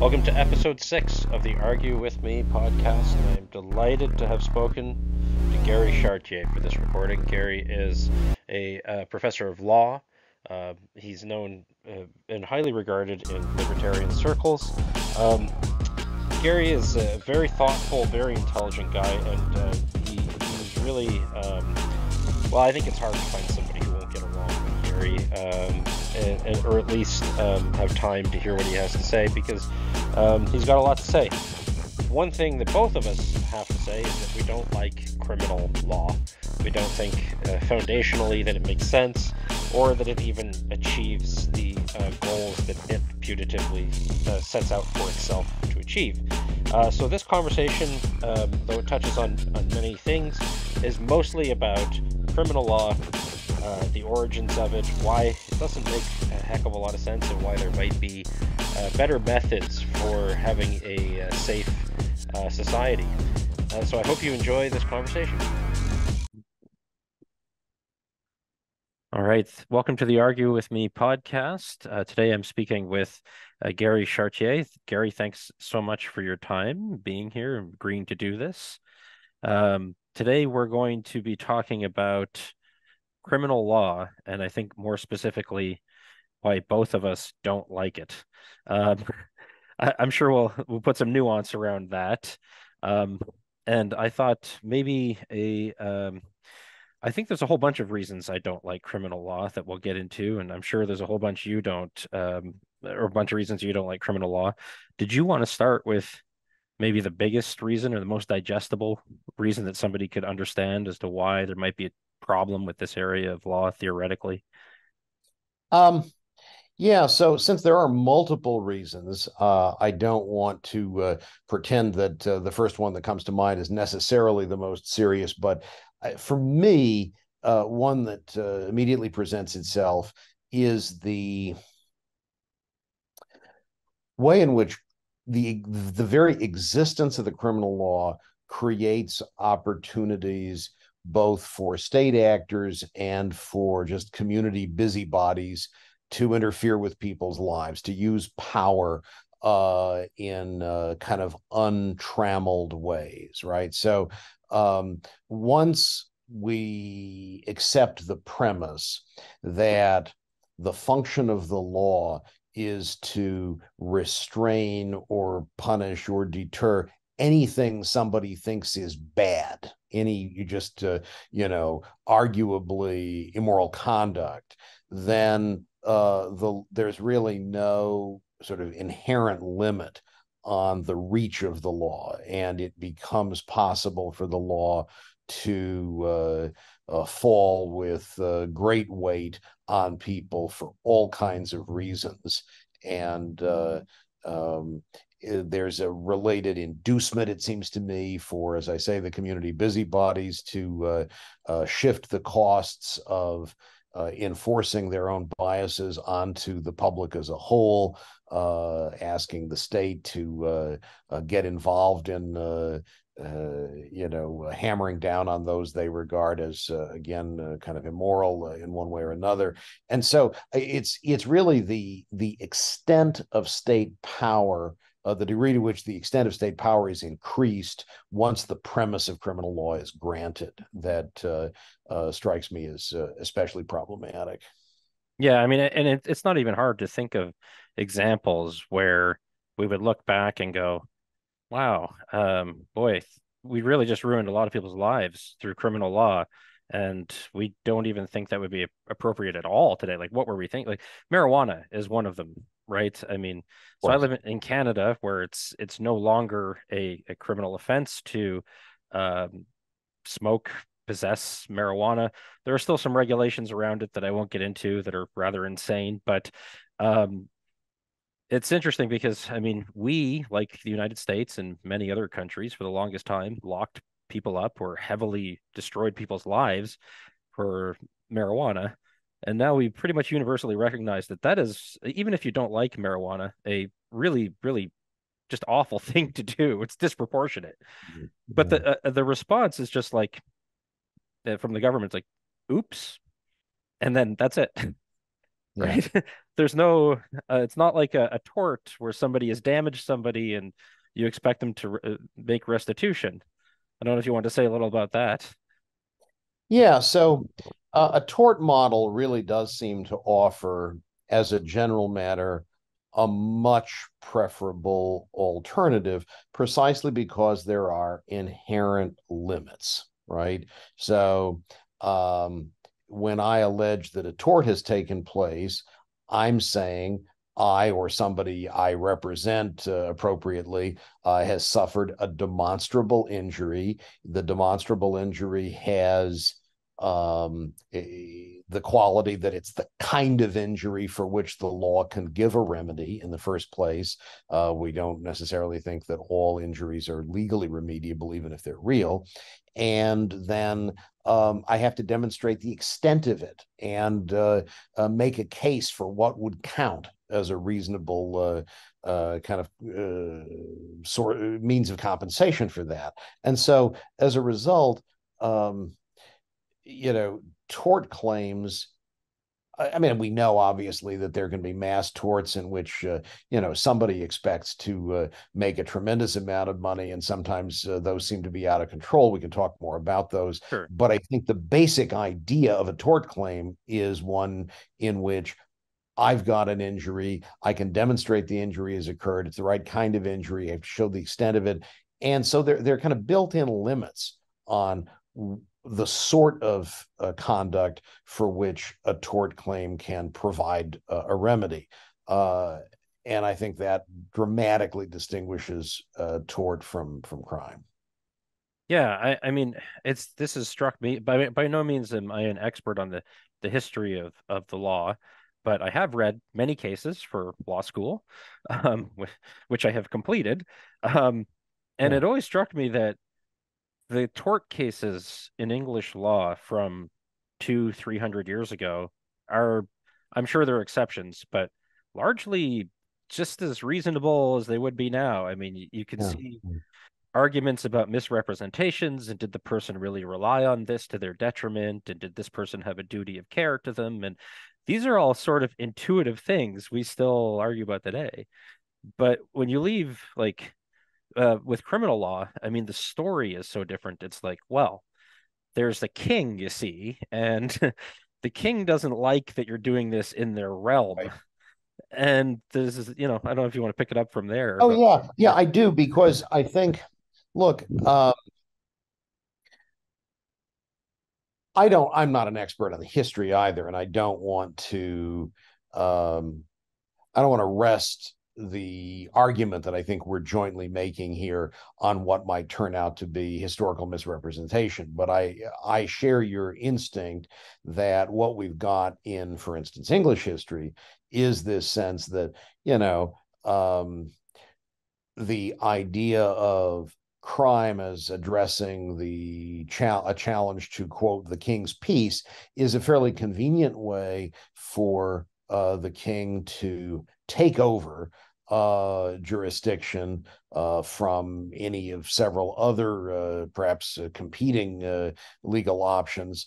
Welcome to episode 6 of the Argue With Me podcast, and I'm delighted to have spoken to Gary Chartier for this recording. Gary is a professor of law. He's known and highly regarded in libertarian circles. Um, Gary is a very thoughtful, very intelligent guy, and he's really, well, I think it's hard to find somebody who won't get along with Gary, or at least have time to hear what he has to say, because he's got a lot to say. One thing that both of us have to say is that we don't like criminal law. We don't think foundationally that it makes sense, or that it even achieves the goals that it putatively sets out for itself to achieve. So this conversation, though it touches on many things, is mostly about criminal law, the origins of it, why it doesn't make a heck of a lot of sense, and why there might be better methods for having a safe society. So I hope you enjoy this conversation. All right, welcome to the Argue With Me podcast. Today I'm speaking with Gary Chartier. Gary, thanks so much for your time being here and agreeing to do this. Today we're going to be talking about criminal law, and I think more specifically why both of us don't like it. Um, I'm sure we'll put some nuance around that. Um, and I thought maybe I think there's a whole bunch of reasons I don't like criminal law that we'll get into, and I'm sure there's a whole bunch you don't, or a bunch of reasons you don't like criminal law. Did you want to start with maybe the biggest reason or the most digestible reason that somebody could understand as to why there might be a problem with this area of law theoretically? Um, yeah, so since there are multiple reasons, I don't want to pretend that the first one that comes to mind is necessarily the most serious, but for me, one that immediately presents itself is the way in which the very existence of the criminal law creates opportunities both for state actors and for just community busybodies to interfere with people's lives, to use power in kind of untrammeled ways, right? So once we accept the premise that the function of the law is to restrain or punish or deter anything somebody thinks is bad, any you just arguably immoral conduct, then there's really no sort of inherent limit on the reach of the law, and it becomes possible for the law to fall with great weight on people for all kinds of reasons. And there's a related inducement, it seems to me, for, as I say, the community busybodies to shift the costs of enforcing their own biases onto the public as a whole, asking the state to get involved in hammering down on those they regard as again kind of immoral in one way or another. And so it's really the extent of state power, the degree to which the extent of state power is increased once the premise of criminal law is granted, that strikes me as especially problematic. Yeah, I mean, and it's not even hard to think of examples where we would look back and go, wow, boy, we really just ruined a lot of people's lives through criminal law, and we don't even think that would be appropriate at all today. Like, what were we thinking? Like, marijuana is one of them, right? I mean, so I live in Canada, where it's no longer a criminal offense to um, smoke, possess marijuana. There are still some regulations around it that I won't get into that are rather insane, but um, it's interesting because, I mean, we, like the United States and many other countries, for the longest time, locked people up or heavily destroyed people's lives for marijuana. And now we pretty much universally recognize that that is, even if you don't like marijuana, a really, really just awful thing to do. It's disproportionate. But the response is just like from the government, it's like, oops, and then that's it. Yeah. right? There's no, it's not like a tort where somebody has damaged somebody and you expect them to make restitution. I don't know if you want to say a little about that. Yeah, so a tort model really does seem to offer, as a general matter, a much preferable alternative, precisely because there are inherent limits, right? So, um, when I allege that a tort has taken place, I'm saying I or somebody I represent appropriately has suffered a demonstrable injury. The demonstrable injury has the quality that it's the kind of injury for which the law can give a remedy in the first place. We don't necessarily think that all injuries are legally remediable, even if they're real. And then I have to demonstrate the extent of it and make a case for what would count as a reasonable kind of sort means of compensation for that. And so, as a result, um, you know, tort claims. I mean, we know obviously that there can be mass torts in which somebody expects to make a tremendous amount of money, and sometimes those seem to be out of control. We can talk more about those, Sure. but I think the basic idea of a tort claim is one in which I've got an injury. I can demonstrate the injury has occurred. It's the right kind of injury. I've showed the extent of it. And so they're kind of built-in limits on the sort of conduct for which a tort claim can provide a remedy. Uh, and I think that dramatically distinguishes tort from crime. Yeah, I mean, this has struck me. By no means am I an expert on the history of the law, but I have read many cases for law school, which I have completed. Um, and Yeah. it always struck me that the tort cases in English law from 300 years ago are, I'm sure there are exceptions, but largely just as reasonable as they would be now. I mean, you can Yeah. see arguments about misrepresentations and did the person really rely on this to their detriment, and did this person have a duty of care to them, and these are all sort of intuitive things we still argue about today. But when you leave, like, with criminal law, I mean, the story is so different. It's like, well, there's the king, you see, and the king doesn't like that you're doing this in their realm. Right. And this is, I don't know if you want to pick it up from there, Oh but yeah, yeah, I do because I think, look, I'm not an expert on the history either, and um, I don't want to rest the argument that I think we're jointly making here on what might turn out to be historical misrepresentation. But I share your instinct that what we've got in, for instance, English history is this sense that, you know, the idea of crime as addressing a challenge to quote the king's peace is a fairly convenient way for the king to take over jurisdiction from any of several other perhaps competing legal options,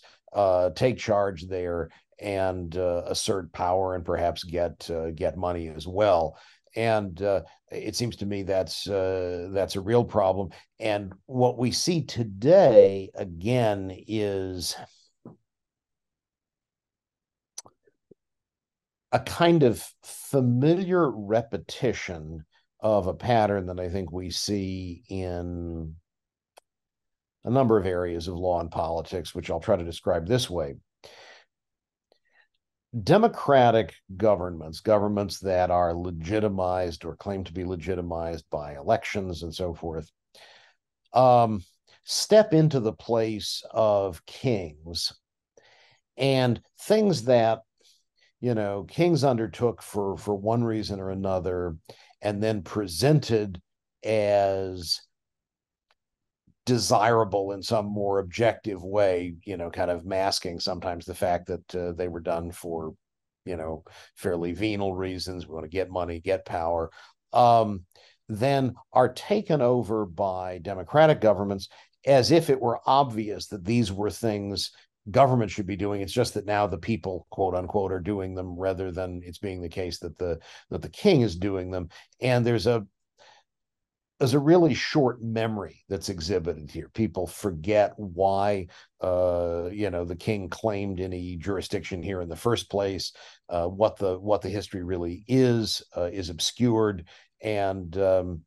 take charge there and assert power and perhaps get money as well. And it seems to me that's a real problem. And what we see today again is a kind of familiar repetition of a pattern that I think we see in a number of areas of law and politics, which I'll try to describe this way. Democratic governments that are legitimized or claim to be legitimized by elections and so forth, um, step into the place of kings, and things that kings undertook for one reason or another and then presented as desirable in some more objective way, kind of masking sometimes the fact that they were done for, fairly venal reasons. We want to get money, get power. Then are taken over by democratic governments as if it were obvious that these were things government should be doing. It's just that now the people, quote unquote, are doing them rather than it's being the case that the king is doing them. And there's a really short memory that's exhibited here. People forget why the king claimed any jurisdiction here in the first place. What the history really is obscured, and the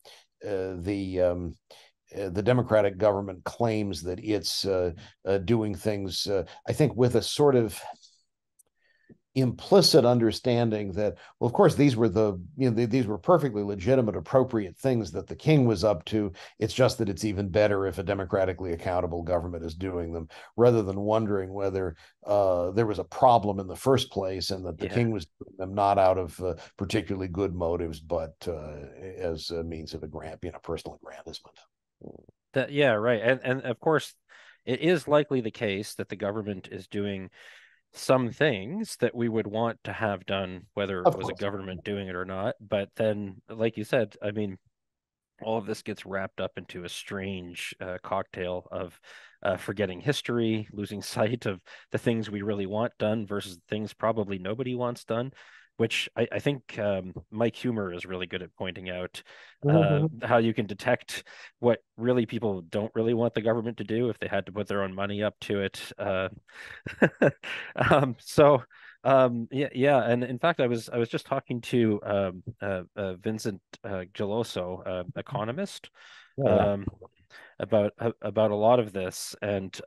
Democratic government claims that it's doing things, I think, with a sort of implicit understanding that, well, of course, these were perfectly legitimate, appropriate things that the king was up to. It's just that it's even better if a democratically accountable government is doing them, rather than wondering whether there was a problem in the first place and that the Yeah. king was doing them not out of particularly good motives, but as a means of personal aggrandizement. Yeah, right. And of course, it is likely the case that the government is doing some things that we would want to have done, whether it Of was a course. government doing it or not. But then, like you said, I mean, all of this gets wrapped up into a strange cocktail of forgetting history, losing sight of the things we really want done versus the things probably nobody wants done, which I think Mike Humer is really good at pointing out Mhm. how you can detect what really people don't really want the government to do if they had to put their own money up to it. So yeah, yeah, and in fact, I was just talking to Vincent Geloso, economist, Yeah, yeah. um, about a lot of this, and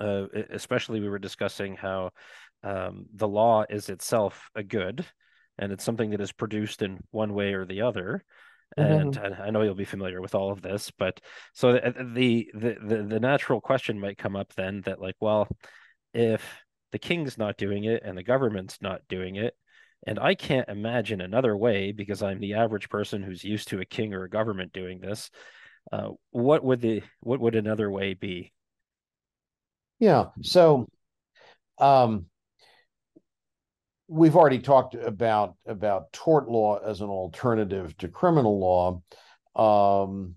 especially we were discussing how the law is itself a good, and it's something that is produced in one way or the other. And Mhm. I know you'll be familiar with all of this, but so the natural question might come up then that like, well, if the king's not doing it and the government's not doing it, and I can't imagine another way because I'm the average person who's used to a king or a government doing this. What would another way be? Yeah. So um, we've already talked about tort law as an alternative to criminal law. Um,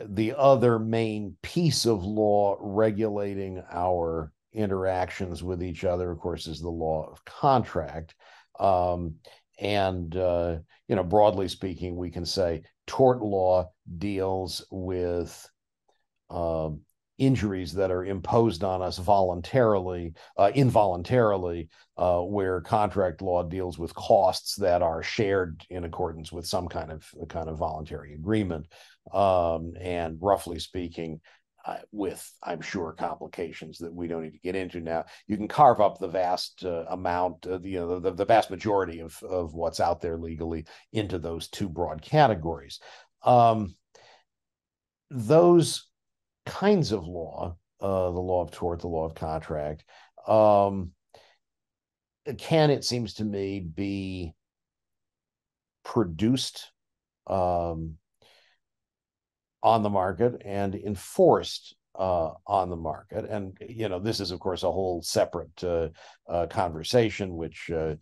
the other main piece of law regulating our interactions with each other, of course, is the law of contract. Um, and broadly speaking, we can say tort law deals with um, injuries that are imposed on us involuntarily, where contract law deals with costs that are shared in accordance with some kind of voluntary agreement. And roughly speaking, with, I'm sure, complications that we don't need to get into now, you can carve up the vast amount, the vast majority of what's out there legally into those two broad categories. Um, those kinds of law, the law of tort, the law of contract, um, it seems to me, be produced um, on the market and enforced on the market. And this is, of course, a whole separate conversation, which an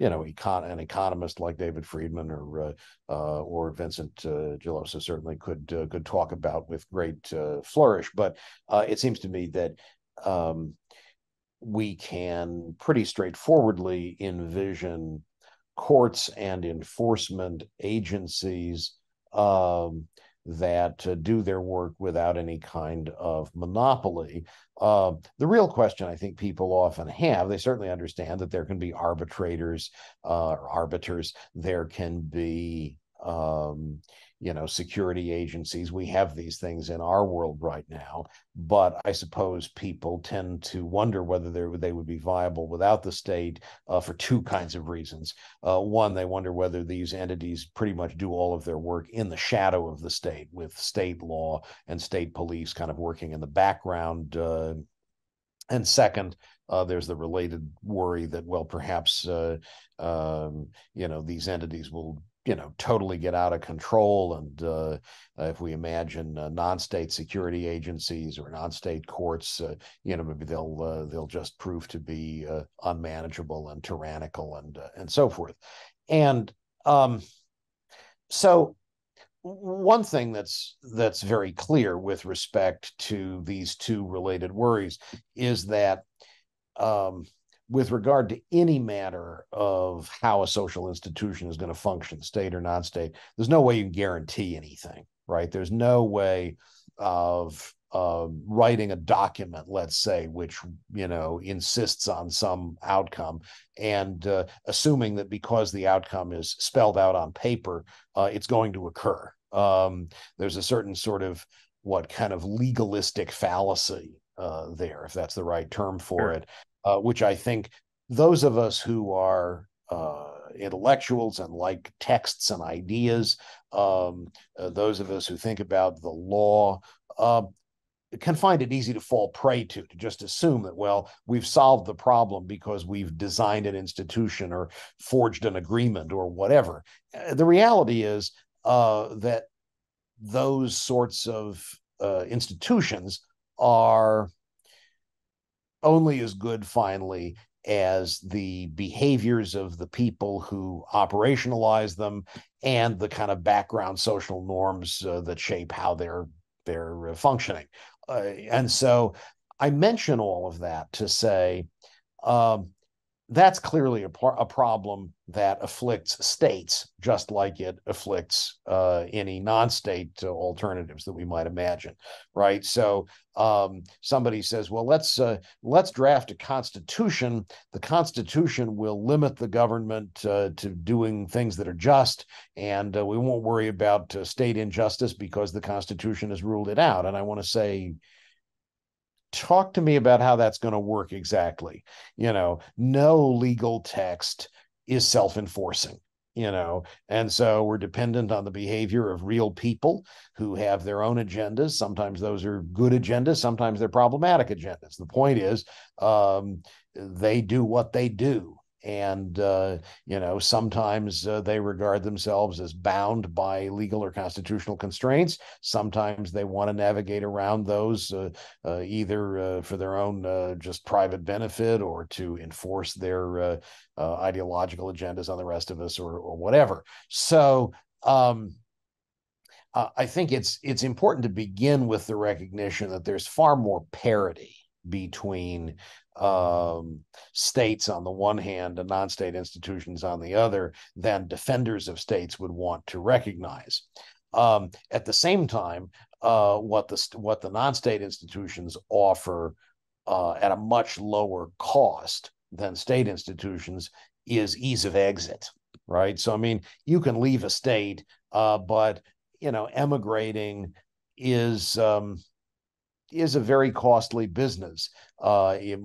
economist like David Friedman or Vincent Geloso certainly could talk about with great flourish. But it seems to me that um, we can pretty straightforwardly envision courts and enforcement agencies um, that do their work without any kind of monopoly. The real question I think people often have, they certainly understand that there can be arbitrators or arbiters, there can be security agencies. We have these things in our world right now, but I suppose people tend to wonder whether they would be viable without the state for two kinds of reasons. One, they wonder whether these entities pretty much do all of their work in the shadow of the state, with state law and state police kind of working in the background. And second, there's the related worry that, well, perhaps these entities will totally get out of control, and if we imagine non-state security agencies or non-state courts, maybe they'll just prove to be unmanageable and tyrannical and so forth. And so one thing that's very clear with respect to these two related worries is that um, with regard to any matter of how a social institution is going to function, state or non-state, there's no way you can guarantee anything, right? There's no way of writing a document, let's say, which insists on some outcome, and assuming that because the outcome is spelled out on paper, it's going to occur. There's a certain sort of what kind of legalistic fallacy there, if that's the right term for Sure. it, which I think those of us who are intellectuals and like texts and ideas, those of us who think about the law, uh, can find it easy to fall prey to just assume that, well, we've solved the problem because we've designed an institution or forged an agreement or whatever. The reality is that those sorts of institutions are only as good finally as the behaviors of the people who operationalize them and the kind of background social norms that shape how they're functioning. And so I mention all of that to say um, that's clearly a problem that afflicts states, just like it afflicts any non-state alternatives that we might imagine, right? So somebody says, "Well, let's draft a constitution. The constitution will limit the government to doing things that are just, and we won't worry about state injustice because the Constitution has ruled it out." And I want to say, talk to me about how that's going to work exactly. No legal text is self-enforcing, and so we're dependent on the behavior of real people who have their own agendas. Sometimes those are good agendas, sometimes they're problematic agendas. The point is, they do what they do, and sometimes they regard themselves as bound by legal or constitutional constraints. Sometimes they want to navigate around those, either for their own just private benefit or to enforce their ideological agendas on the rest of us, or whatever. So I think it's important to begin with the recognition that there's far more parity between states on the one hand and non-state institutions on the other than defenders of states would want to recognize. At the same time, what the non-state institutions offer at a much lower cost than state institutions is ease of exit, right? So I mean, you can leave a state, but emigrating is is a very costly business. It,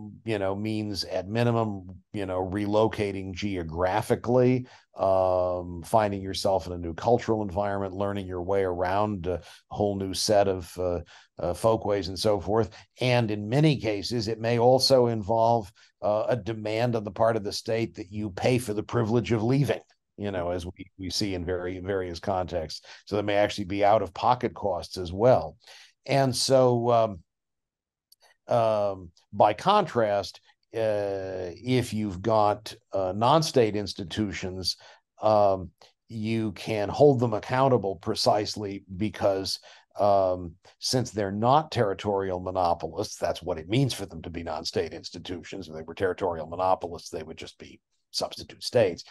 means at minimum, relocating geographically, finding yourself in a new cultural environment, learning your way around a whole new set of folkways and so forth. And in many cases, it may also involve a demand on the part of the state that you pay for the privilege of leaving. As we see in various contexts. So there may actually be out of pocket costs as well. And so, by contrast, if you've got non-state institutions, you can hold them accountable precisely because since they're not territorial monopolists, that's what it means for them to be non-state institutions. If they were territorial monopolists, they would just be substitute states.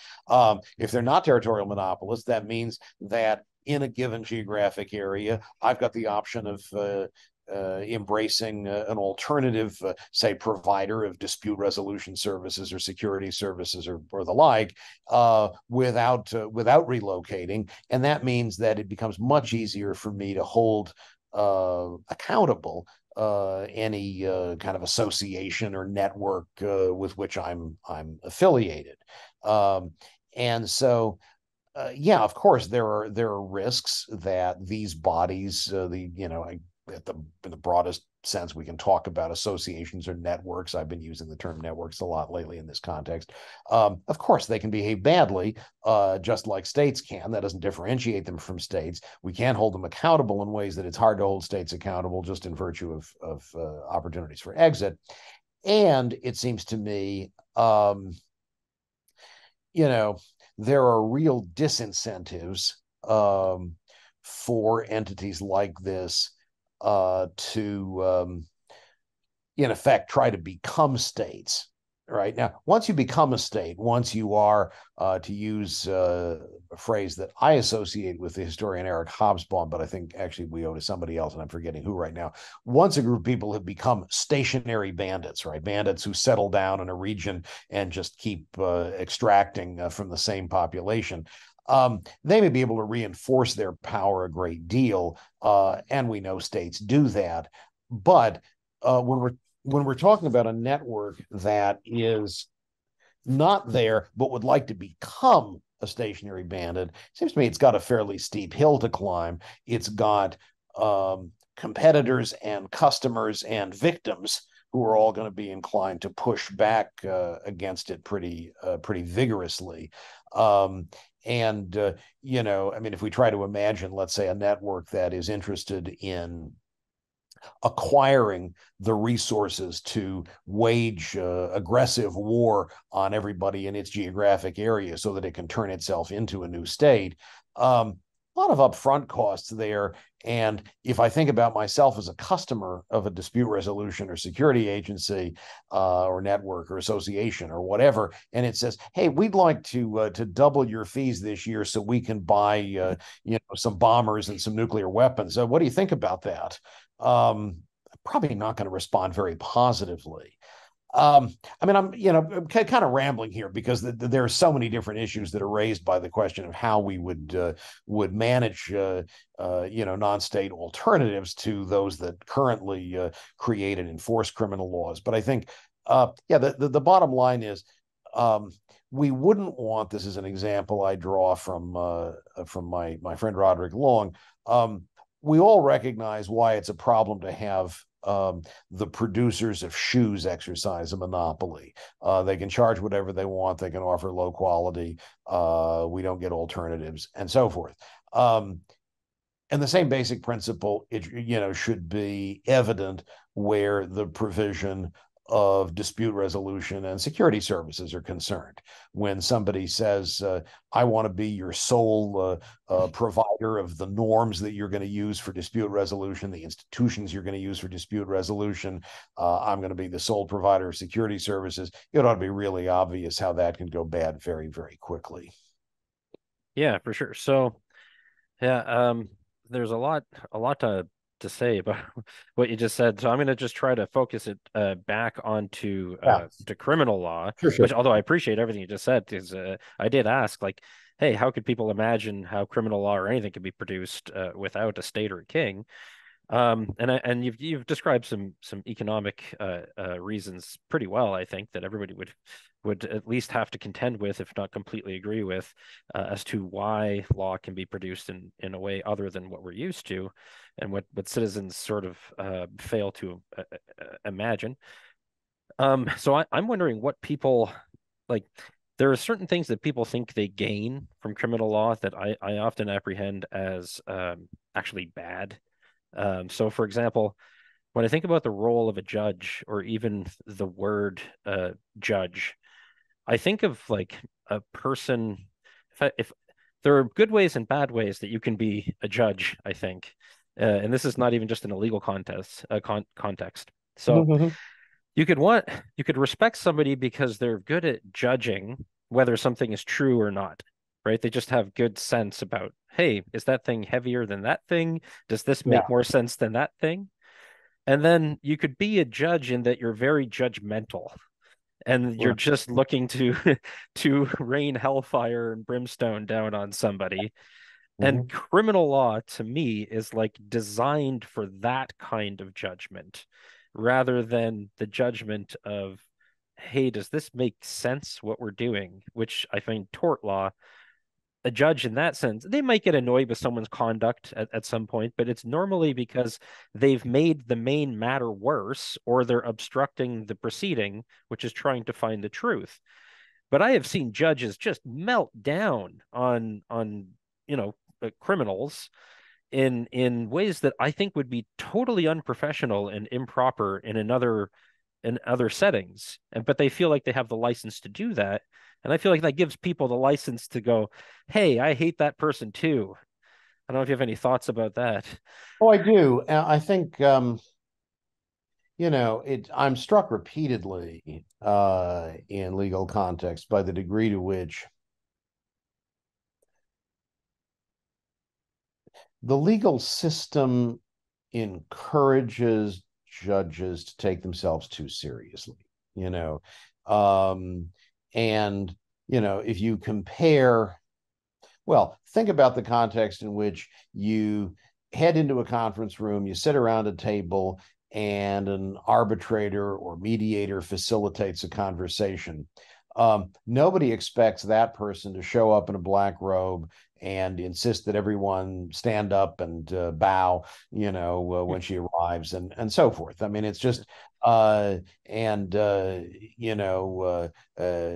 If they're not territorial monopolists, that means that in a given geographic area, I've got the option of embracing an alternative, say, provider of dispute resolution services or security services or the like, without relocating. And that means that it becomes much easier for me to hold accountable any kind of association or network with which I'm affiliated. And so yeah, of course, there are risks that these bodies, in the broadest sense, we can talk about associations or networks. I've been using the term networks a lot lately in this context. Of course, they can behave badly, just like states can. That doesn't differentiate them from states. We can't hold them accountable in ways that it's hard to hold states accountable just in virtue of opportunities for exit. And it seems to me, you know, there are real disincentives for entities like this to in effect try to become states. Right now, once you become a state, once you are, to use a phrase that I associate with the historian Eric Hobsbawm, but I think actually we owe to somebody else, and I'm forgetting who right now. Once a group of people have become stationary bandits, right? Bandits who settle down in a region and just keep extracting from the same population. They may be able to reinforce their power a great deal, and we know states do that. But when we're talking about a network that is not there but would like to become a stationary bandit, it seems to me it's got a fairly steep hill to climb. It's got competitors and customers and victims who are all going to be inclined to push back against it pretty vigorously. And I mean, if we try to imagine, let's say, a network that is interested in acquiring the resources to wage aggressive war on everybody in its geographic area so that it can turn itself into a new state. A lot of upfront costs there. And if I think about myself as a customer of a dispute resolution or security agency or network or association or whatever, and it says, "Hey, we'd like to double your fees this year so we can buy some bombers and some nuclear weapons. What do you think about that?" Probably not going to respond very positively. I mean, I'm kind of rambling here because there are so many different issues that are raised by the question of how we would manage non-state alternatives to those that currently create and enforce criminal laws. But I think the bottom line is we wouldn't want, this is an example I draw from my friend Roderick Long. We all recognize why it's a problem to have the producers of shoes exercise a monopoly. They can charge whatever they want. They can offer low quality. We don't get alternatives and so forth. And the same basic principle, should be evident where the provision of dispute resolution and security services are concerned. When somebody says, I want to be your sole provider of the norms that you're going to use for dispute resolution, the institutions you're going to use for dispute resolution, I'm going to be the sole provider of security services, it ought to be really obvious how that can go bad very, very quickly. Yeah, for sure. So, yeah, there's a lot to say about what you just said. So I'm going to just try to focus it back onto Yeah, to criminal law, sure. which, although I appreciate everything you just said, because I did ask, like, hey, how could people imagine how criminal law or anything could be produced without a state or a king? And you've described some economic reasons pretty well. I think that everybody would at least have to contend with, if not completely agree with, as to why law can be produced in a way other than what we're used to, and what citizens sort of fail to imagine. So I'm wondering what people like. There are certain things that people think they gain from criminal law that I often apprehend as actually bad. So, for example, when I think about the role of a judge or even the word judge, I think of like a person. If there are good ways and bad ways that you can be a judge, I think, and this is not even just in a legal context. So you could respect somebody because they're good at judging whether something is true or not, right? They just have good sense about, hey, is that thing heavier than that thing? Does this Yeah. make more sense than that thing? And then you could be a judge in that you're very judgmental and you're Right. just looking to to rain hellfire and brimstone down on somebody. And Mhm. criminal law to me is like designed for that kind of judgment rather than the judgment of, hey, does this make sense what we're doing? Which I find tort law, a judge in that sense, they might get annoyed with someone's conduct at some point, but it's normally because they've made the main matter worse or they're obstructing the proceeding, which is trying to find the truth. But I have seen judges just melt down on criminals in ways that I think would be totally unprofessional and improper in other settings. And but they feel like they have the license to do that. And I feel like that gives people the license to go, hey, I hate that person too. I don't know if you have any thoughts about that. Oh, I do. I think I'm struck repeatedly in legal context by the degree to which the legal system encourages judges to take themselves too seriously, you know. Um, and, if you compare, well, think about the context in which you head into a conference room, you sit around a table, and an arbitrator or mediator facilitates a conversation. Nobody expects that person to show up in a black robe and insist that everyone stand up and bow, when she arrives, and so forth. I mean, it's just, and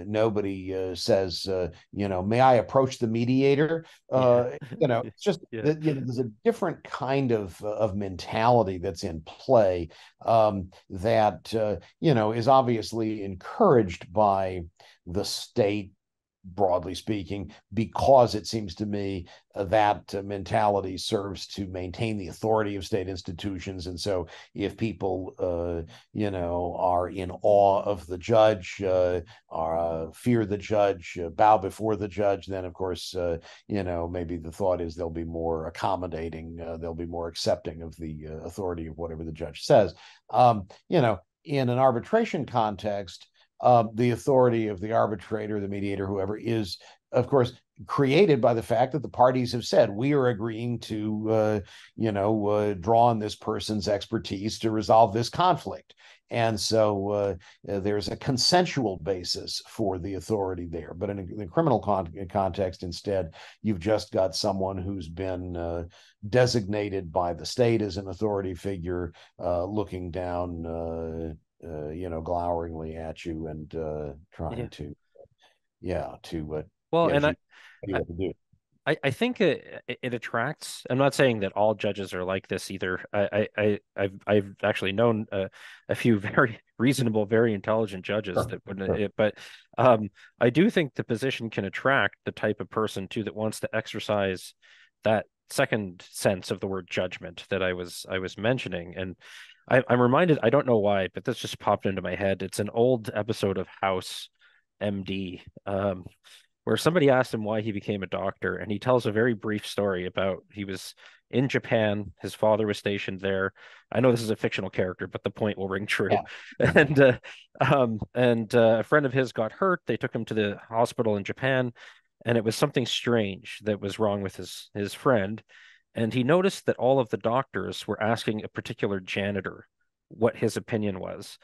nobody says, may I approach the mediator? Yeah. It's just Yeah. that, there's a different kind of mentality that's in play, that is obviously encouraged by the state, broadly speaking, because it seems to me that mentality serves to maintain the authority of state institutions. And so if people, are in awe of the judge, fear the judge, bow before the judge, then of course, maybe the thought is they'll be more accommodating, they'll be more accepting of the authority of whatever the judge says. In an arbitration context, the authority of the arbitrator, the mediator, whoever, is, of course, created by the fact that the parties have said we are agreeing to, draw on this person's expertise to resolve this conflict. And so there's a consensual basis for the authority there. But in the criminal context, instead, you've just got someone who's been designated by the state as an authority figure, looking down, gloweringly at you and Yeah. trying to, yeah, to Well, get and you I, to what to do. I think it attracts. I'm not saying that all judges are like this either. I've actually known a few very reasonable, very intelligent judges Sure, that wouldn't sure. it, but um, I do think the position can attract the type of person too that wants to exercise that second sense of the word judgment that I was mentioning. And I'm reminded, I don't know why, but this just popped into my head. It's an old episode of House MD. Where somebody asked him why he became a doctor, and he tells a very brief story about he was in Japan, his father was stationed there. I know this is a fictional character, but the point will ring true. Yeah, yeah. And a friend of his got hurt. They took him to the hospital in Japan, and it was something strange that was wrong with his friend. And he noticed that all of the doctors were asking a particular janitor what his opinion was.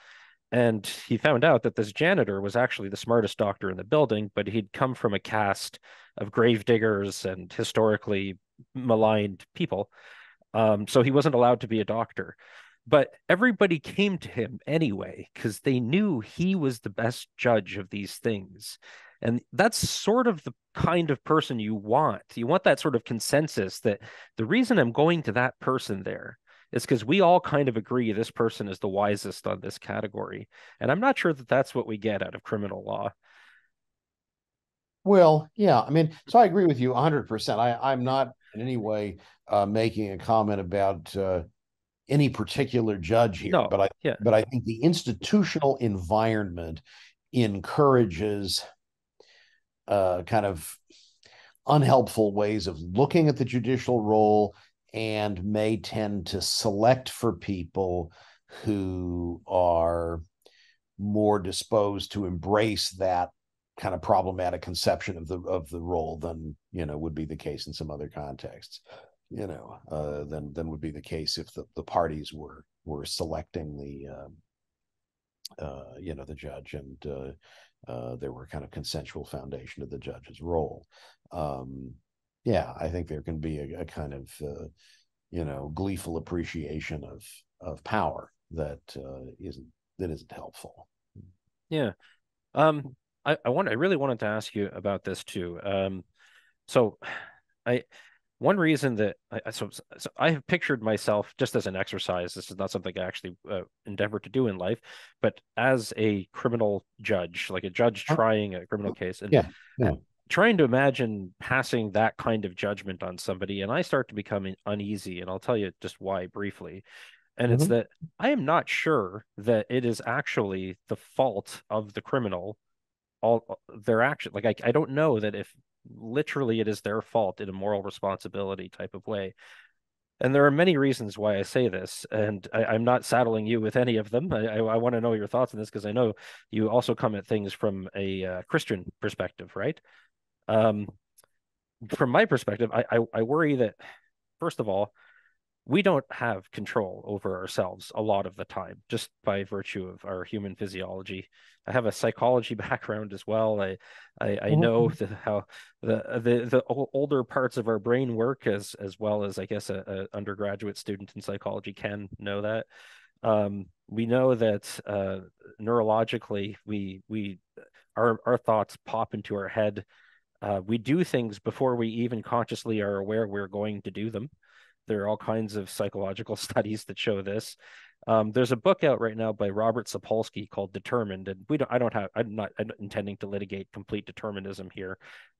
And he found out that this janitor was actually the smartest doctor in the building, but he'd come from a caste of grave diggers and historically maligned people. So he wasn't allowed to be a doctor. But everybody came to him anyway because they knew he was the best judge of these things. And that's sort of the kind of person you want. You want that sort of consensus that the reason I'm going to that person there is because we all kind of agree this person is the wisest on this category. And I'm not sure that that's what we get out of criminal law. Well, yeah. I mean, so I agree with you 100%. I'm not in any way making a comment about any particular judge here, No, yeah, but I think the institutional environment encourages kind of unhelpful ways of looking at the judicial role, and may tend to select for people who are more disposed to embrace that kind of problematic conception of the role than would be the case in some other contexts. Than would be the case if the parties were selecting the judge, and there were kind of consensual foundation of the judge's role. Yeah, I think there can be a kind of gleeful appreciation of power that isn't helpful. yeah. Um, I really wanted to ask you about this too. So I one reason that so I have pictured myself just as an exercise. This is not something I actually endeavor to do in life, but as a criminal judge, like a judge trying a criminal case. And Yeah, yeah. trying to imagine passing that kind of judgment on somebody, and I start to become uneasy, and I'll tell you just why briefly. And it's Mhm. that I am not sure that it is actually the fault of the criminal, all their action. Like I don't know that if literally it is their fault in a moral responsibility type of way. And there are many reasons why I say this, and I'm not saddling you with any of them. I want to know your thoughts on this because I know you also come at things from a Christian perspective, right? Um, from my perspective, I worry that, first of all, we don't have control over ourselves a lot of the time, just by virtue of our human physiology. I have a psychology background as well. I know Mhm. how the older parts of our brain work, as well as I guess a undergraduate student in psychology can know that. We know that neurologically we our thoughts pop into our head. We do things before we even consciously are aware we're going to do them. There are all kinds of psychological studies that show this. There's a book out right now by Robert Sapolsky called Determined, and I'm not intending to litigate complete determinism here,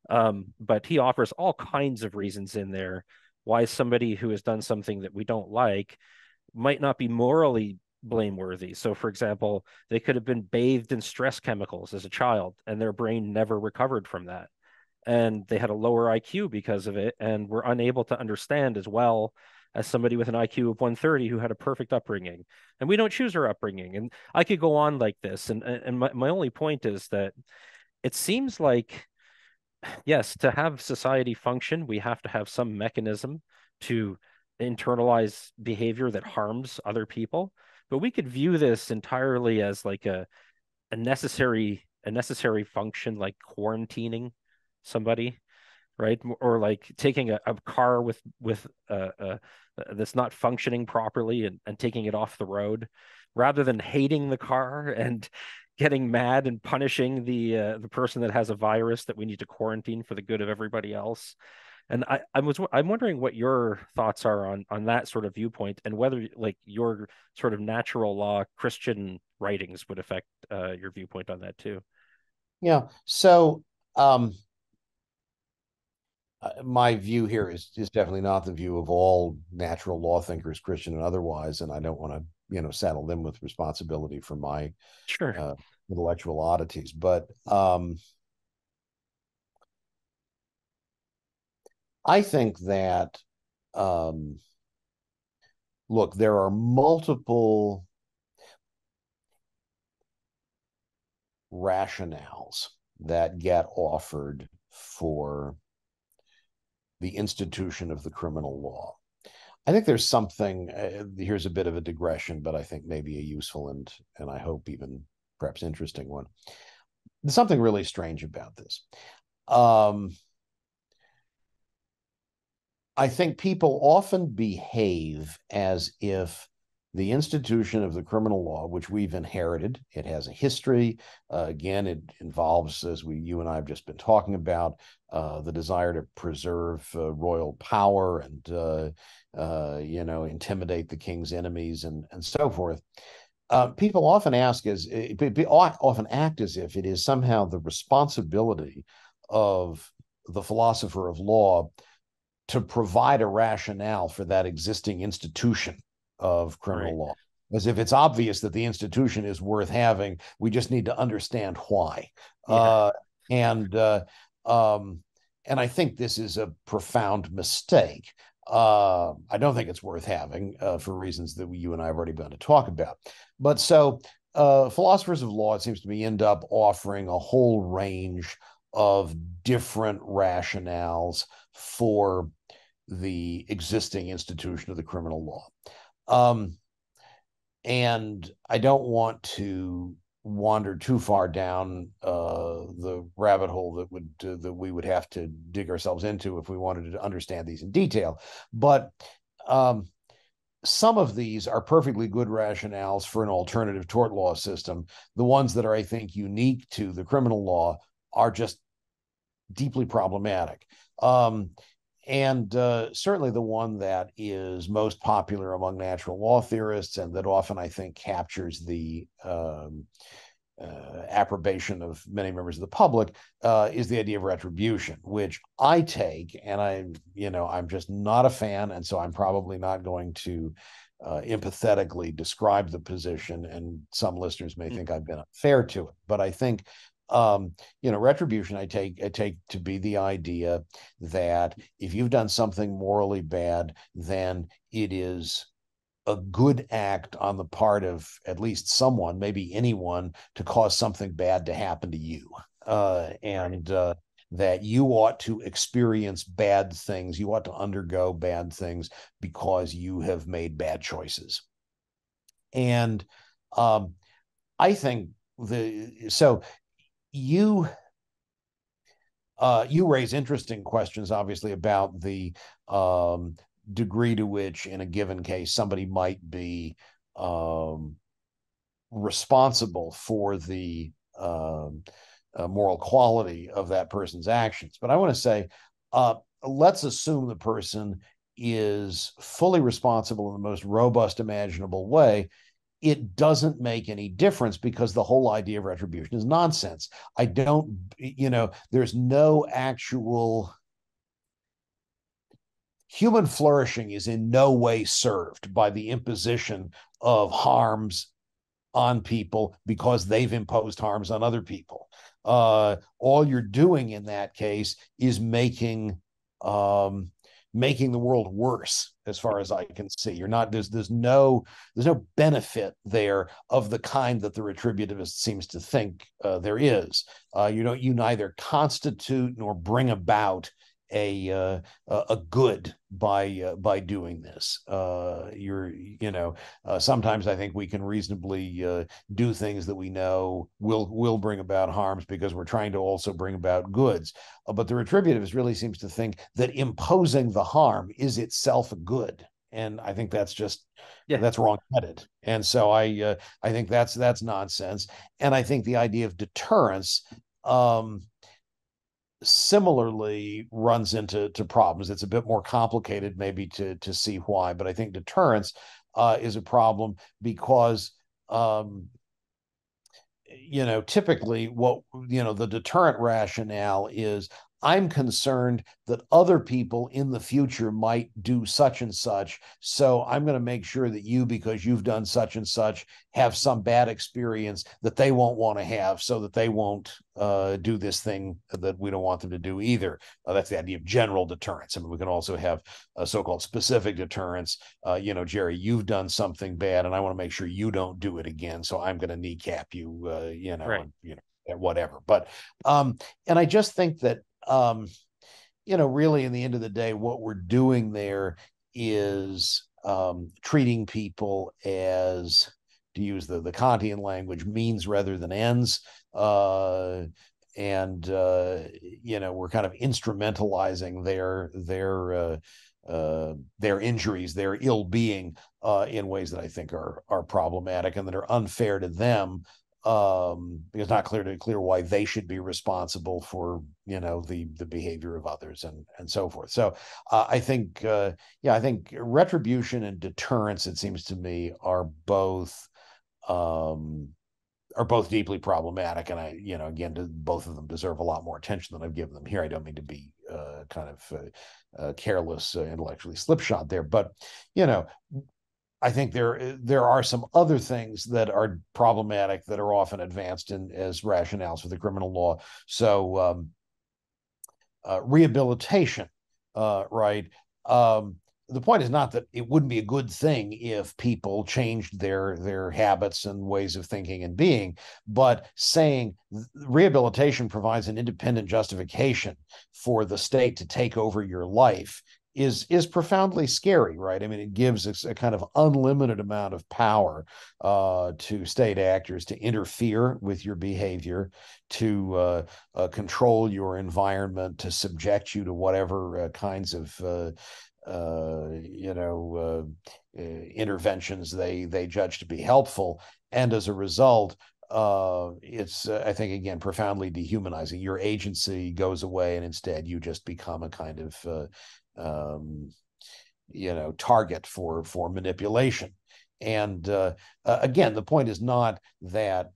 but he offers all kinds of reasons in there why somebody who has done something that we don't like might not be morally blameworthy. So, for example, they could have been bathed in stress chemicals as a child, and their brain never recovered from that, and they had a lower IQ because of it and were unable to understand as well as somebody with an IQ of 130 who had a perfect upbringing. And we don't choose our upbringing. And I could go on like this. And my only point is that it seems like, yes, to have society function, we have to have some mechanism to internalize behavior that harms other people. But we could view this entirely as like a necessary function, like quarantining somebody, right? Or like taking a car that's not functioning properly, and taking it off the road, rather than hating the car and getting mad and punishing the person that has a virus that we need to quarantine for the good of everybody else. And I'm wondering what your thoughts are on that sort of viewpoint, and whether like your sort of natural law Christian writings would affect your viewpoint on that too. Yeah. So um, my view here is definitely not the view of all natural law thinkers, Christian and otherwise, and I don't want to saddle them with responsibility for my Sure. uh, intellectual oddities. But I think that um, look, there are multiple rationales that get offered for the institution of the criminal law. I think there's something. Here's a bit of a digression, but I think maybe a useful and I hope even perhaps interesting one. There's something really strange about this. Um, I think people often behave as if the institution of the criminal law, which we've inherited, it has a history. Again, it involves, as you and I have just been talking about, the desire to preserve royal power and intimidate the king's enemies and so forth. People often often act as if it is somehow the responsibility of the philosopher of law to provide a rationale for that existing institution of criminal Right. law. As if it's obvious that the institution is worth having, we just need to understand why. Yeah. Uh, and uh, um, and I think this is a profound mistake. I don't think it's worth having for reasons that you and I have already begun to talk about. But so philosophers of law, it seems to me, end up offering a whole range of different rationales for the existing institution of the criminal law. Um, and I don't want to wander too far down the rabbit hole that we would have to dig ourselves into if we wanted to understand these in detail. But um, some of these are perfectly good rationales for an alternative tort law system. The ones that are, I think, unique to the criminal law are just deeply problematic. And certainly the one that is most popular among natural law theorists and that often I think captures approbation of many members of the public, is the idea of retribution, which I take, and I'm just not a fan, and so I'm probably not going to empathetically describe the position, and some listeners may think I've been unfair to it, but I think retribution I take to be the idea that if you've done something morally bad, then it is a good act on the part of at least someone, maybe anyone, to cause something bad to happen to you. And that you ought to experience bad things. You ought to undergo bad things because you have made bad choices. And I think you you raise interesting questions, obviously, about the degree to which, in a given case, somebody might be responsible for the moral quality of that person's actions. But I want to say, let's assume the person is fully responsible in the most robust imaginable way. It doesn't make any difference because the whole idea of retribution is nonsense. There's no actual human flourishing is in no way served by the imposition of harms on people because they've imposed harms on other people. All you're doing in that case is making the world worse, as far as I can see. There's no benefit there of the kind that the retributivist seems to think there is. You neither constitute nor bring about a good by doing this. Sometimes I think we can reasonably do things that we know will bring about harms because we're trying to also bring about goods. But the retributivist really seems to think that imposing the harm is itself a good. And I think that's wrong-headed. And so I think that's nonsense. And I think the idea of deterrence similarly runs into problems. It's a bit more complicated maybe to see why, but I think deterrence is a problem because typically the deterrent rationale is, I'm concerned that other people in the future might do such and such. So I'm going to make sure that you, because you've done such and such, have some bad experience that they won't want to have so that they won't do this thing that we don't want them to do either. That's the idea of general deterrence. I mean, we can also have a so-called specific deterrence. Jerry, you've done something bad and I want to make sure you don't do it again. So I'm going to kneecap you, Right. whatever. But, and I just think that, really in the end of the day, what we're doing there is treating people as, to use the Kantian language, means rather than ends. We're kind of instrumentalizing their injuries, their ill-being in ways that I think are problematic and that are unfair to them. Because it's not clear why they should be responsible for the behavior of others and so forth. So I think retribution and deterrence, it seems to me, are both deeply problematic, and again, both of them deserve a lot more attention than I've given them here. I don't mean to be careless, intellectually slipshod there, but I think there are some other things that are problematic that are often advanced as rationales for the criminal law. So rehabilitation, right? The point is not that it wouldn't be a good thing if people changed their habits and ways of thinking and being, but saying rehabilitation provides an independent justification for the state to take over your life is profoundly scary, right? I mean, it gives a kind of unlimited amount of power to state actors to interfere with your behavior, to control your environment, to subject you to whatever kinds of interventions they judge to be helpful. And as a result, it's I think, again, profoundly dehumanizing. Your agency goes away, and instead you just become a kind of target for manipulation. And again, the point is not that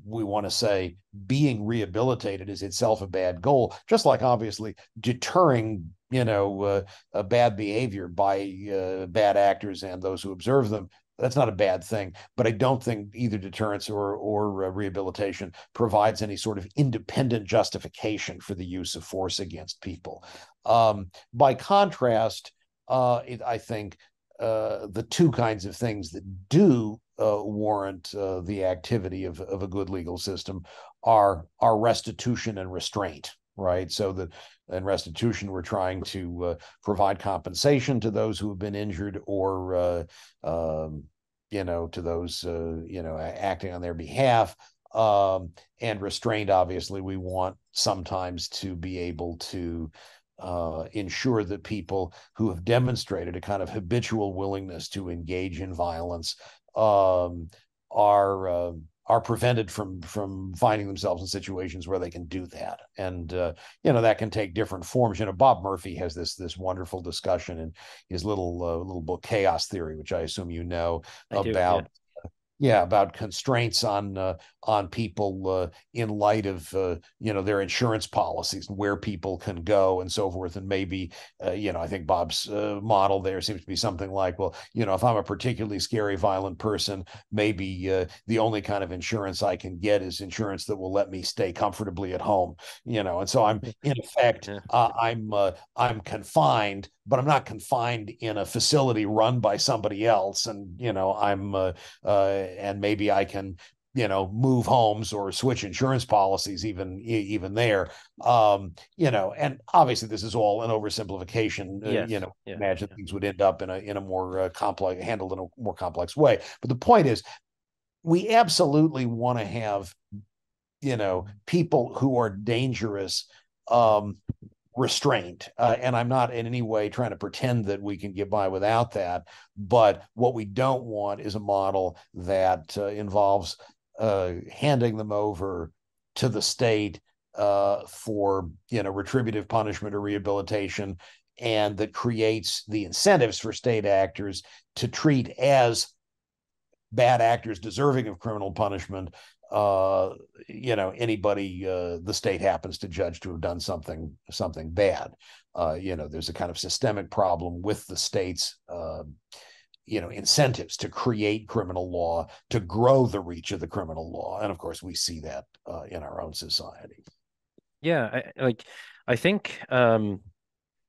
we want to say being rehabilitated is itself a bad goal, just like obviously deterring, a bad behavior by bad actors and those who observe them. That's not a bad thing, but I don't think either deterrence or rehabilitation provides any sort of independent justification for the use of force against people. By contrast, I think the two kinds of things that do warrant the activity of a good legal system are restitution and restraint, right? So that in restitution, we're trying to provide compensation to those who have been injured, or to those acting on their behalf. And restraint, obviously, we want sometimes to be able to ensure that people who have demonstrated a kind of habitual willingness to engage in violence um, are are prevented from finding themselves in situations where they can do that. And that can take different forms. Bob Murphy has this wonderful discussion in his little book Chaos Theory, which I assume I do, yeah. about about constraints on people in light of their insurance policies and where people can go and so forth. And maybe I think Bob's model there seems to be something like, well, if I'm a particularly scary, violent person, maybe the only kind of insurance I can get is insurance that will let me stay comfortably at home. And so I'm in effect Yeah. I'm confined, but I'm not confined in a facility run by somebody else. And and maybe I can move homes or switch insurance policies even there. And obviously this is all an oversimplification. Yes. Yeah. Imagine Yeah. things would end up in a more complex, handled in a more complex way. But the point is, we absolutely want to have people who are dangerous restraint. And I'm not in any way trying to pretend that we can get by without that. But what we don't want is a model that involves handing them over to the state for retributive punishment or rehabilitation, and that creates the incentives for state actors to treat as bad actors deserving of criminal punishment anybody the state happens to judge to have done something bad. There's a kind of systemic problem with the state's incentives to create criminal law, to grow the reach of the criminal law. And of course we see that in our own society. Yeah, I think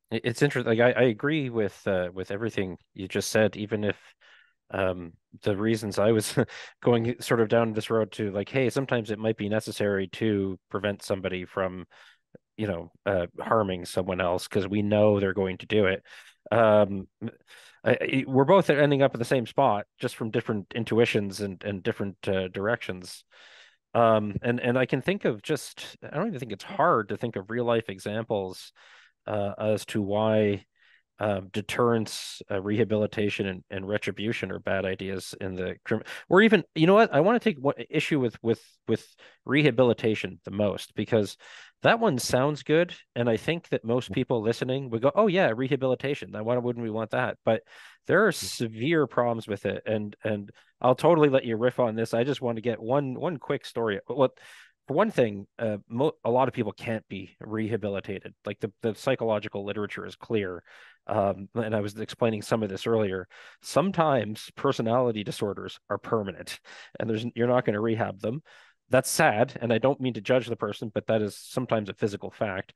it's interesting. Like I agree with everything you just said, even if the reasons I was going sort of down this road to, like, hey, sometimes it might be necessary to prevent somebody from, harming someone else because we know they're going to do it. Um, we're both ending up in the same spot, just from different intuitions and different directions. And I can think of just, I don't even think it's hard to think of real life examples as to why deterrence, rehabilitation, and retribution are bad ideas in the or even, you know what? I want to take one issue with rehabilitation the most, because that one sounds good, and I think that most people listening would go, "Oh yeah, rehabilitation. Why wouldn't we want that?" But there are severe problems with it, and I'll totally let you riff on this. I just want to get one quick story. What For one thing, a lot of people can't be rehabilitated. Like the psychological literature is clear, and I was explaining some of this earlier. Sometimes personality disorders are permanent, and you're not going to rehab them. That's sad, and I don't mean to judge the person, but that is sometimes a physical fact.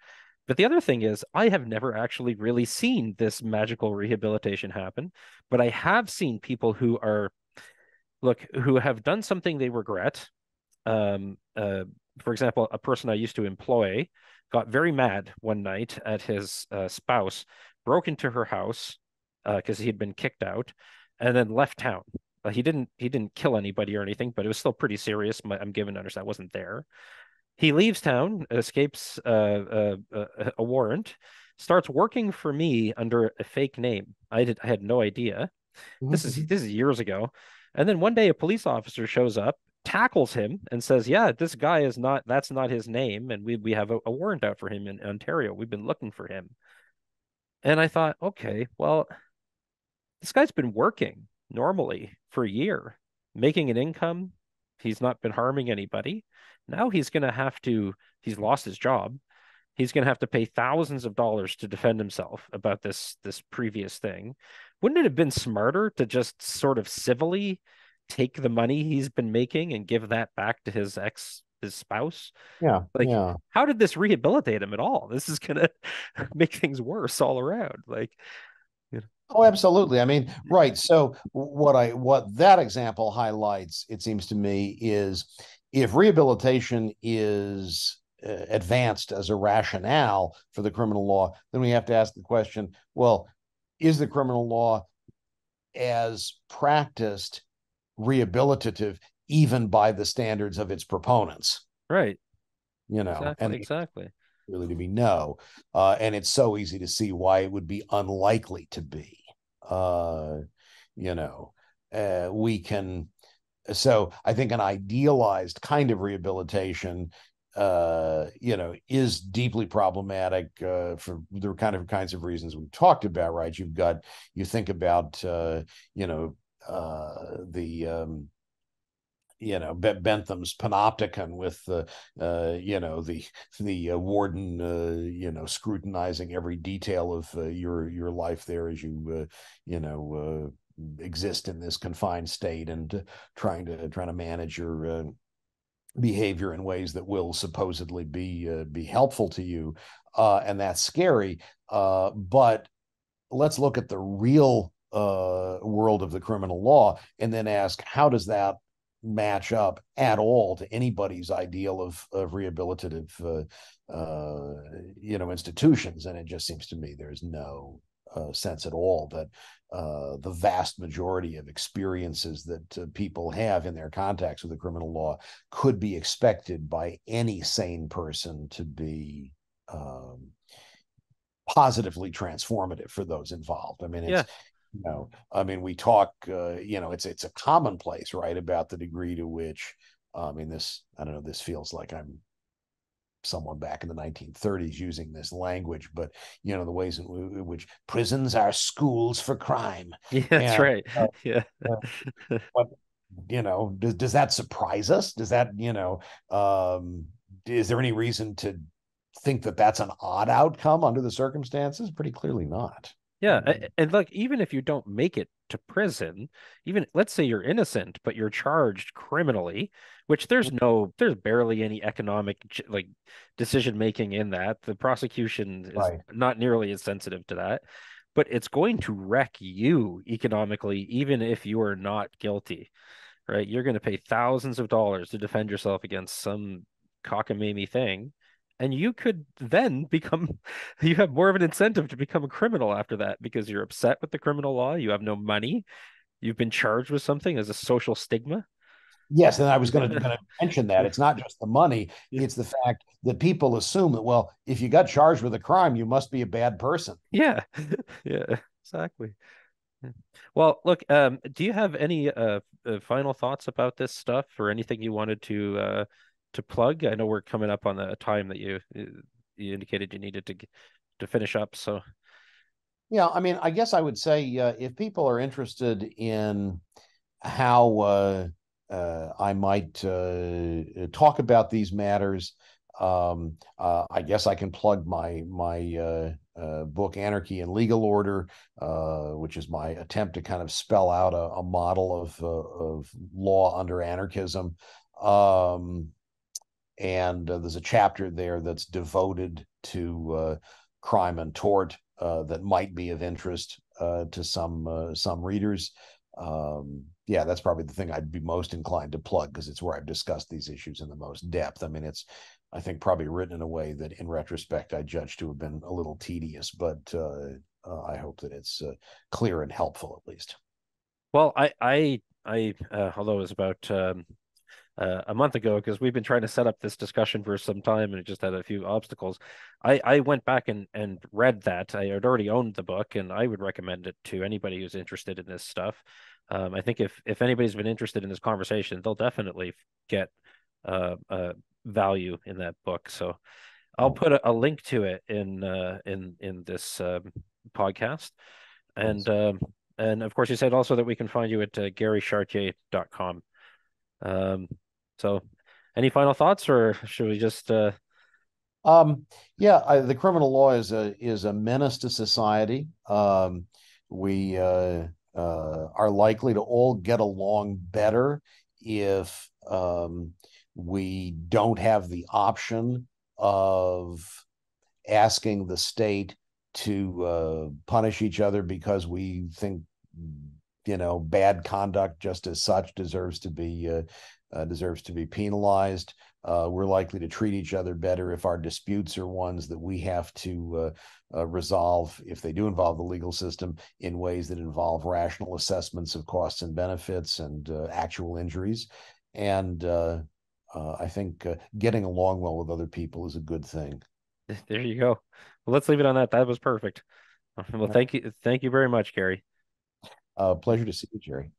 But the other thing is, I have never actually really seen this magical rehabilitation happen, but I have seen people who have done something they regret. um, uh, for example, a person I used to employ got very mad one night at his spouse, broke into her house because he had been kicked out, and then left town. He didn't kill anybody or anything, but it was still pretty serious. I'm given to understand I wasn't there. He leaves town, escapes a warrant, starts working for me under a fake name. I had no idea. Mm-hmm. This is years ago. And then one day a police officer shows up, tackles him, and says, "Yeah, this guy is not that's not his name, and we have a warrant out for him in Ontario. We've been looking for him." And I thought, okay, well, this guy's been working normally for a year, making an income. He's not been harming anybody. Now he's going to have to, he's lost his job. He's going to have to pay thousands of dollars to defend himself about this previous thing. Wouldn't it have been smarter to just sort of civilly take the money he's been making and give that back to his spouse? Yeah, Like, yeah. how did this rehabilitate him at all? This is gonna make things worse all around. Like, you know, Oh, absolutely. I mean, right. So what that example highlights, it seems to me, is if rehabilitation is advanced as a rationale for the criminal law, then we have to ask the question, well, is the criminal law as practiced rehabilitative even by the standards of its proponents? right. And Exactly, the exactly. really to be no. And it's so easy to see why it would be unlikely to be. Uh, you know, we can. So I think an idealized kind of rehabilitation, is deeply problematic for the kinds of reasons we've talked about. Right? You think about, the Bentham's panopticon with the warden scrutinizing every detail of your life there as you exist in this confined state and trying to manage your behavior in ways that will supposedly be helpful to you, and that's scary. But let's look at the real world of the criminal law and then ask, how does that match up at all to anybody's ideal of rehabilitative institutions? And it just seems to me there's no sense at all that the vast majority of experiences that people have in their contacts with the criminal law could be expected by any sane person to be positively transformative for those involved. I mean, Yeah. we talk, it's a commonplace, right, about the degree to which, I don't know, this feels like I'm someone back in the 1930s using this language, but the ways in which prisons are schools for crime. Yeah, that's And right. Yeah. what does that surprise us? Does that is there any reason to think that that's an odd outcome under the circumstances? Pretty clearly not. Yeah, and like even if you don't make it to prison, even let's say you're innocent, but you're charged criminally, which there's barely any economic like decision making in that. The prosecution is Right. not nearly as sensitive to that, but it's going to wreck you economically, even if you are not guilty, right? You're going to pay thousands of dollars to defend yourself against some cockamamie thing. And you could then become, you have more of an incentive to become a criminal after that because you're upset with the criminal law. You have no money. You've been charged with something as a social stigma. Yes, and I was going to mention that it's not just the money; Yeah. it's the fact that people assume that, well, if you got charged with a crime, you must be a bad person. Yeah. Yeah, exactly. Yeah. Well, look, do you have any final thoughts about this stuff or anything you wanted to plug? I know we're coming up on the time that you indicated you needed to finish up. So, Yeah, I mean, I guess I would say if people are interested in how I might talk about these matters. I guess I can plug my book, Anarchy and Legal Order, which is my attempt to kind of spell out a model of law under anarchism. And there's a chapter there that's devoted to crime and tort that might be of interest to some readers. Yeah, that's probably the thing I'd be most inclined to plug because it's where I've discussed these issues in the most depth. I mean, it's, I think, probably written in a way that in retrospect I judge to have been a little tedious, but I hope that it's clear and helpful at least. well, although it was about a month ago, because we've been trying to set up this discussion for some time and it just had a few obstacles. I went back and read that. I had already owned the book, and I would recommend it to anybody who's interested in this stuff. I think if anybody's been interested in this conversation, they'll definitely get value in that book. So I'll Oh, put a link to it in this podcast. And thanks. and of course, you said also that we can find you at GaryChartier.com. So, any final thoughts, or should we just Um, yeah, the criminal law is a menace to society. We are likely to all get along better if we don't have the option of asking the state to punish each other because we think bad conduct just as such deserves to be penalized. We're likely to treat each other better if our disputes are ones that we have to resolve, if they do involve the legal system, in ways that involve rational assessments of costs and benefits and actual injuries. And I think getting along well with other people is a good thing. there you go. Well, let's leave it on that. That was perfect. Well, thank you very much, Gary. Pleasure to see you, Jerry.